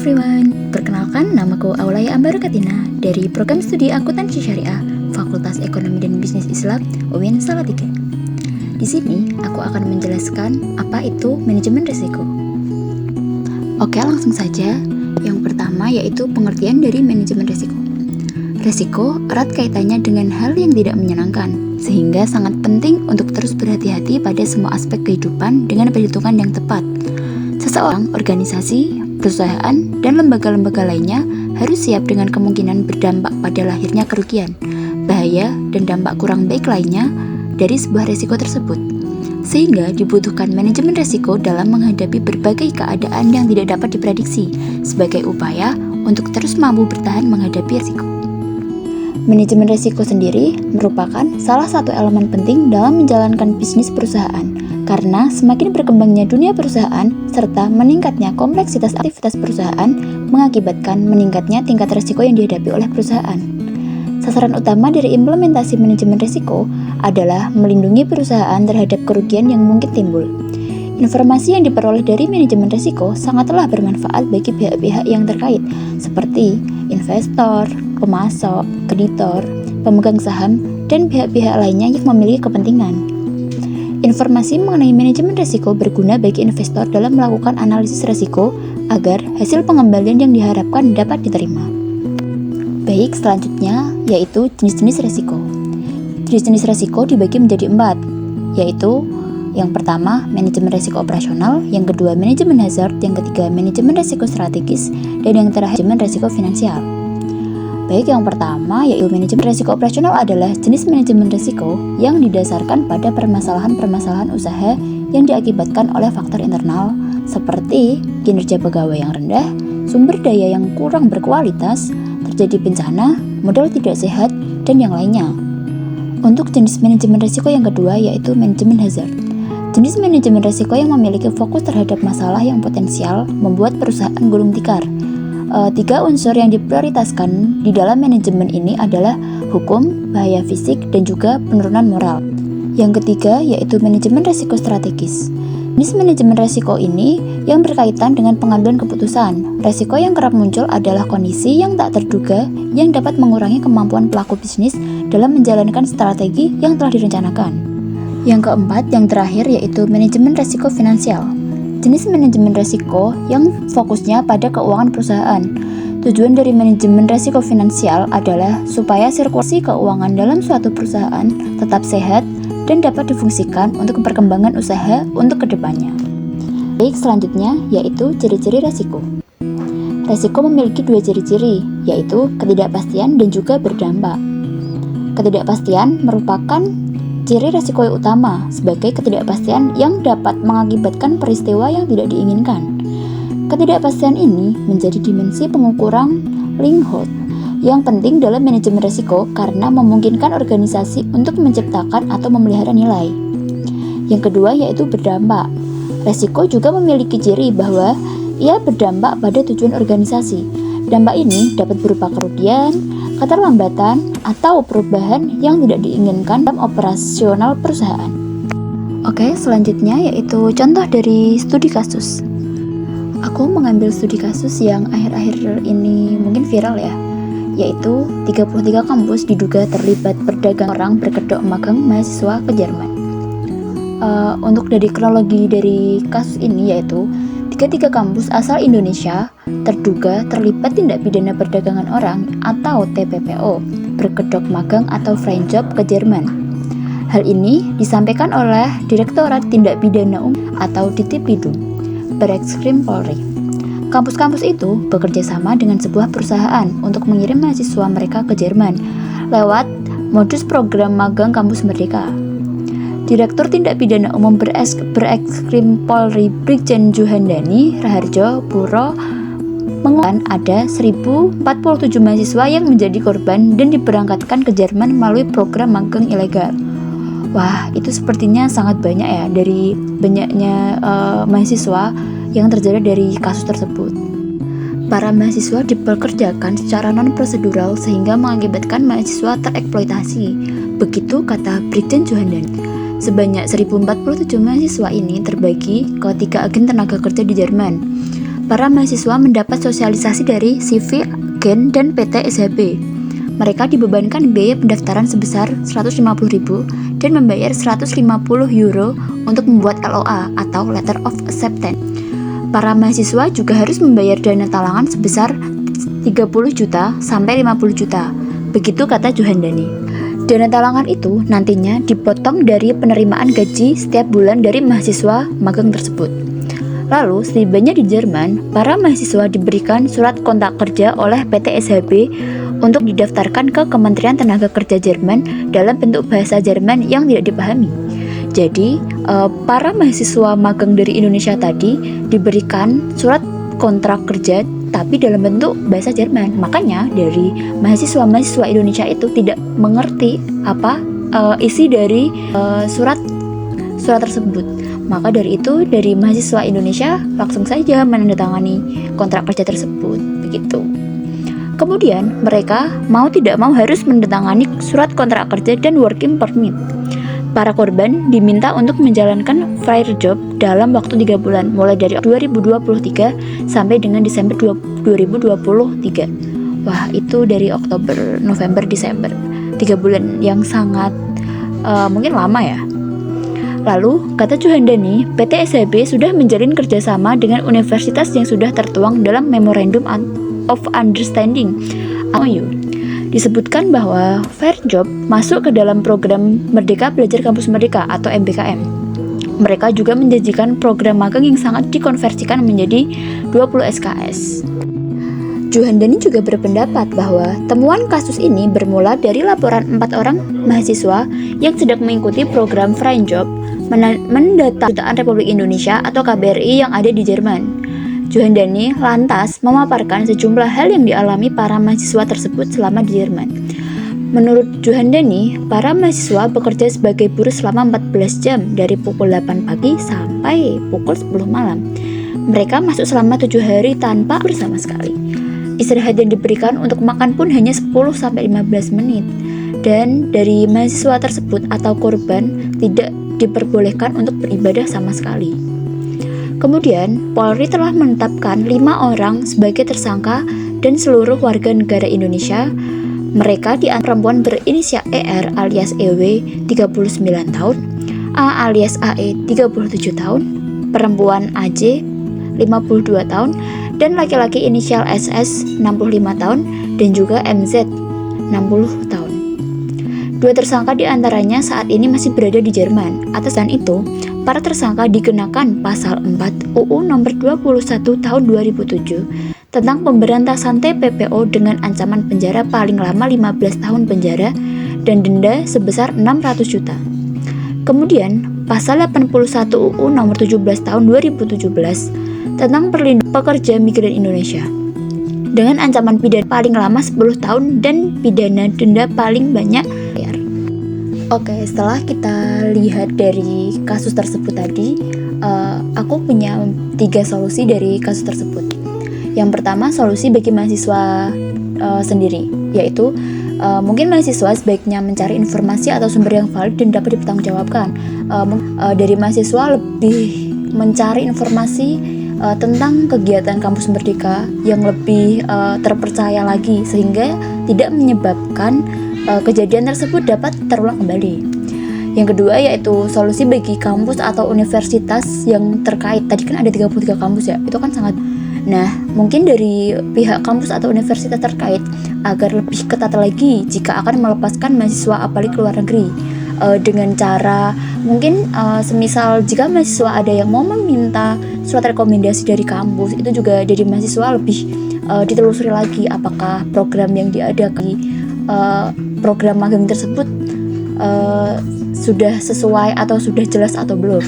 everyone, perkenalkan namaku Aulaya Ambarakatina dari Program Studi Akuntansi Syariah Fakultas Ekonomi dan Bisnis Islam UIN Salatiga. Di sini aku akan menjelaskan apa itu manajemen risiko. Oke, langsung saja. Yang pertama yaitu pengertian dari manajemen risiko. Risiko erat kaitannya dengan hal yang tidak menyenangkan, sehingga sangat penting untuk terus berhati-hati pada semua aspek kehidupan dengan perhitungan yang tepat. Seseorang, organisasi, perusahaan, dan lembaga-lembaga lainnya harus siap dengan kemungkinan berdampak pada lahirnya kerugian, bahaya, dan dampak kurang baik lainnya dari sebuah risiko tersebut. Sehingga dibutuhkan manajemen risiko dalam menghadapi berbagai keadaan yang tidak dapat diprediksi sebagai upaya untuk terus mampu bertahan menghadapi risiko. Manajemen risiko sendiri merupakan salah satu elemen penting dalam menjalankan bisnis perusahaan, karena semakin berkembangnya dunia perusahaan serta meningkatnya kompleksitas aktivitas perusahaan mengakibatkan meningkatnya tingkat risiko yang dihadapi oleh perusahaan. Sasaran utama dari implementasi manajemen risiko adalah melindungi perusahaan terhadap kerugian yang mungkin timbul. Informasi yang diperoleh dari manajemen risiko sangatlah bermanfaat bagi pihak-pihak yang terkait, seperti investor, pemasok, kreditor, pemegang saham, dan pihak-pihak lainnya yang memiliki kepentingan. Informasi mengenai manajemen risiko berguna bagi investor dalam melakukan analisis risiko agar hasil pengembalian yang diharapkan dapat diterima. Baik, selanjutnya yaitu jenis-jenis risiko. Jenis-jenis risiko dibagi menjadi 4, yaitu yang pertama, manajemen risiko operasional, yang kedua, manajemen hazard, yang ketiga, manajemen risiko strategis, dan yang terakhir, manajemen risiko finansial. Baik, yang pertama, yaitu manajemen risiko operasional adalah jenis manajemen risiko yang didasarkan pada permasalahan-permasalahan usaha yang diakibatkan oleh faktor internal, seperti kinerja pegawai yang rendah, sumber daya yang kurang berkualitas, terjadi bencana, modal tidak sehat, dan yang lainnya. Untuk jenis manajemen risiko yang kedua, yaitu manajemen hazard. Jenis manajemen risiko yang memiliki fokus terhadap masalah yang potensial membuat perusahaan gulung tikar. 3 unsur yang diprioritaskan di dalam manajemen ini adalah hukum, bahaya fisik, dan juga penurunan moral. Yang ketiga yaitu manajemen risiko strategis. Jenis manajemen risiko ini yang berkaitan dengan pengambilan keputusan. Risiko yang kerap muncul adalah kondisi yang tak terduga yang dapat mengurangi kemampuan pelaku bisnis dalam menjalankan strategi yang telah direncanakan. Yang keempat, yang terakhir yaitu manajemen risiko finansial. Jenis manajemen risiko yang fokusnya pada keuangan perusahaan. Tujuan dari manajemen risiko finansial adalah supaya sirkulasi keuangan dalam suatu perusahaan tetap sehat dan dapat difungsikan untuk perkembangan usaha untuk kedepannya. Baik, selanjutnya yaitu ciri-ciri risiko. Risiko memiliki 2 ciri-ciri, yaitu ketidakpastian dan juga berdampak. Ketidakpastian merupakan ciri risiko yang utama sebagai ketidakpastian yang dapat mengakibatkan peristiwa yang tidak diinginkan. Ketidakpastian ini menjadi dimensi pengukuran Linholt yang penting dalam manajemen risiko karena memungkinkan organisasi untuk menciptakan atau memelihara nilai. Yang kedua yaitu berdampak. Risiko juga memiliki ciri bahwa ia berdampak pada tujuan organisasi. Dampak ini dapat berupa kerugian, keterlambatan, atau perubahan yang tidak diinginkan dalam operasional perusahaan. Oke, selanjutnya yaitu contoh dari studi kasus. Aku mengambil studi kasus yang akhir-akhir ini mungkin viral ya, yaitu 33 kampus diduga terlibat perdagangan orang berkedok magang mahasiswa ke Jerman. Untuk dari kronologi dari kasus ini yaitu 33 kampus asal Indonesia terduga terlibat tindak pidana perdagangan orang atau TPPO, berkedok magang atau foreign job ke Jerman. Hal ini disampaikan oleh Direktorat Tindak Pidana Umum atau Ditipidum, Barreskrim Polri. Kampus-kampus itu bekerja sama dengan sebuah perusahaan untuk mengirim mahasiswa mereka ke Jerman lewat modus program magang kampus merdeka. Direktur Tindak Pidana Umum Barreskrim Polri Brigjen Juhandani Raharjo Puro mengumumkan ada 1047 mahasiswa yang menjadi korban dan diberangkatkan ke Jerman melalui program magang ilegal. Wah, itu sepertinya sangat banyak ya dari banyaknya mahasiswa yang terjadi dari kasus tersebut. Para mahasiswa dipekerjakan secara non-prosedural sehingga mengakibatkan mahasiswa tereksploitasi. Begitu kata Brigjen Juhandani. Sebanyak 1047 mahasiswa ini terbagi ke 3 agen tenaga kerja di Jerman. para mahasiswa mendapat sosialisasi dari CV, Gen, dan PT SHB. Mereka dibebankan biaya pendaftaran sebesar 150.000 dan membayar 150 euro untuk membuat LOA atau Letter of Acceptance. Para mahasiswa juga harus membayar dana talangan sebesar 30 juta sampai 50 juta. Begitu kata Juhandani. Dana talangan itu nantinya dipotong dari penerimaan gaji setiap bulan dari mahasiswa magang tersebut. Lalu, setibanya di Jerman, para mahasiswa diberikan surat kontrak kerja oleh PT SHB untuk didaftarkan ke Kementerian Tenaga Kerja Jerman dalam bentuk bahasa Jerman yang tidak dipahami. Jadi, para mahasiswa magang dari Indonesia tadi diberikan surat kontrak kerja tapi dalam bentuk bahasa Jerman. Makanya dari mahasiswa-mahasiswa Indonesia itu tidak mengerti apa isi dari surat tersebut. Maka dari itu, dari mahasiswa Indonesia langsung saja menandatangani kontrak kerja tersebut, begitu. Kemudian mereka mau tidak mau harus menandatangani surat kontrak kerja dan working permit. Para korban diminta untuk menjalankan fair job dalam waktu 3 bulan, mulai dari 2023 sampai dengan Desember 2023. Wah, itu dari Oktober, November, Desember. 3 bulan yang sangat mungkin lama ya. Lalu, kata Juhandani, PT SHB sudah menjalin kerjasama dengan universitas yang sudah tertuang dalam Memorandum of Understanding (MOU). Disebutkan bahwa Fair Job masuk ke dalam program Merdeka Belajar Kampus Merdeka atau MBKM. Mereka juga menjanjikan program magang yang sangat dikonversikan menjadi 20 SKS. Juhandani juga berpendapat bahwa temuan kasus ini bermula dari laporan 4 orang mahasiswa yang sedang mengikuti program Fair Job mendatang Kedutaan Republik Indonesia atau KBRI yang ada di Jerman. Juhandani lantas memaparkan sejumlah hal yang dialami para mahasiswa tersebut selama di Jerman. Menurut Juhandani, para mahasiswa bekerja sebagai buruh selama 14 jam dari pukul 8 pagi sampai pukul 10 malam. Mereka masuk selama 7 hari tanpa bersama sekali. Istirahat yang diberikan untuk makan pun hanya 10-15 menit. Dan dari mahasiswa tersebut atau korban tidak diperbolehkan untuk beribadah sama sekali. Kemudian, Polri telah menetapkan 5 orang sebagai tersangka dan seluruh warga negara Indonesia. Mereka diantara perempuan berinisial ER alias EW 39 tahun, A alias AE 37 tahun, perempuan AJ 52 tahun, dan laki-laki inisial SS 65 tahun dan juga MZ 60 tahun. 2 tersangka diantaranya saat ini masih berada di Jerman. Atas dan itu, para tersangka dikenakan pasal 4 UU nomor 21 tahun 2007 tentang pemberantasan TPPO dengan ancaman penjara paling lama 15 tahun penjara dan denda sebesar 600 juta. Kemudian, pasal 81 UU nomor 17 tahun 2017 tentang perlindungan pekerja migran Indonesia dengan ancaman pidana paling lama 10 tahun dan pidana denda paling banyak. Oke, setelah kita lihat dari kasus tersebut tadi, aku punya 3 solusi dari kasus tersebut. Yang pertama, solusi bagi mahasiswa sendiri, yaitu mungkin mahasiswa sebaiknya mencari informasi atau sumber yang valid dan dapat dipertanggungjawabkan. Dari mahasiswa lebih mencari informasi tentang kegiatan Kampus Merdeka yang lebih terpercaya lagi, sehingga tidak menyebabkan kejadian tersebut dapat terulang kembali. Yang kedua yaitu solusi bagi kampus atau universitas yang terkait. Tadi kan ada 33 kampus ya, itu kan sangat. Nah, mungkin dari pihak kampus atau universitas terkait agar lebih ketat lagi jika akan melepaskan mahasiswa apalagi ke luar negeri, dengan cara mungkin semisal jika mahasiswa ada yang mau meminta surat rekomendasi dari kampus, itu juga dari mahasiswa lebih ditelusuri lagi apakah program yang diadakan program magang tersebut sudah sesuai atau sudah jelas atau belum.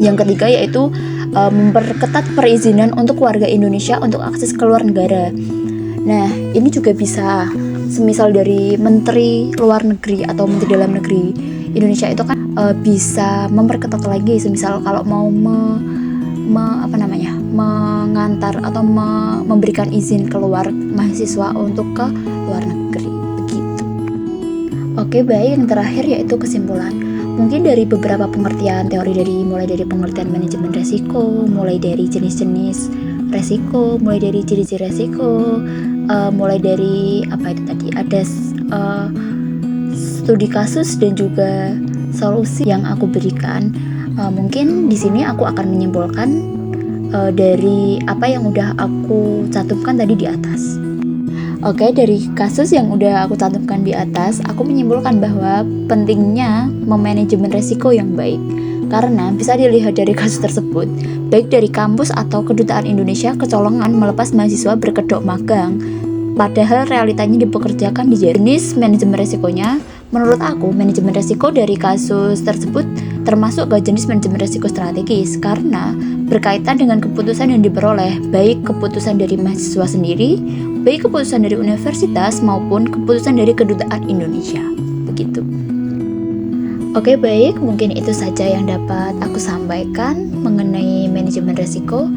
Yang ketiga yaitu memperketat perizinan untuk warga Indonesia untuk akses ke luar negara. Nah, ini juga bisa semisal dari Menteri Luar Negeri atau Menteri Dalam Negeri Indonesia itu kan bisa memperketat lagi, semisal kalau mau mengantar atau memberikan izin keluar mahasiswa untuk ke luar negeri. Oke, baik, yang terakhir yaitu kesimpulan. Mungkin dari beberapa pengertian teori mulai dari pengertian manajemen resiko, mulai dari jenis-jenis resiko, mulai dari ciri-ciri resiko, mulai dari apa itu tadi, ada studi kasus dan juga solusi yang aku berikan. Mungkin di sini aku akan menyimpulkan dari apa yang udah aku cantumkan tadi di atas. Oke, dari kasus yang udah aku cantumkan di atas, aku menyimpulkan bahwa pentingnya memanajemen resiko yang baik. Karena bisa dilihat dari kasus tersebut, baik dari kampus atau kedutaan Indonesia kecolongan melepas mahasiswa berkedok magang. Padahal realitanya dipekerjakan di jenis manajemen resikonya. Menurut aku, manajemen resiko dari kasus tersebut termasuk ke jenis manajemen resiko strategis karena berkaitan dengan keputusan yang diperoleh, baik keputusan dari mahasiswa sendiri, baik keputusan dari universitas maupun keputusan dari kedutaan Indonesia. Begitu. Oke, baik, mungkin itu saja yang dapat aku sampaikan mengenai manajemen resiko.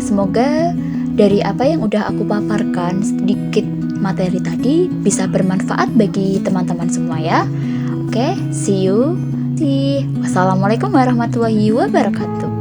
Semoga dari apa yang udah aku paparkan sedikit materi tadi bisa bermanfaat bagi teman-teman semua ya. Oke, see you. Wassalamualaikum warahmatullahi wabarakatuh.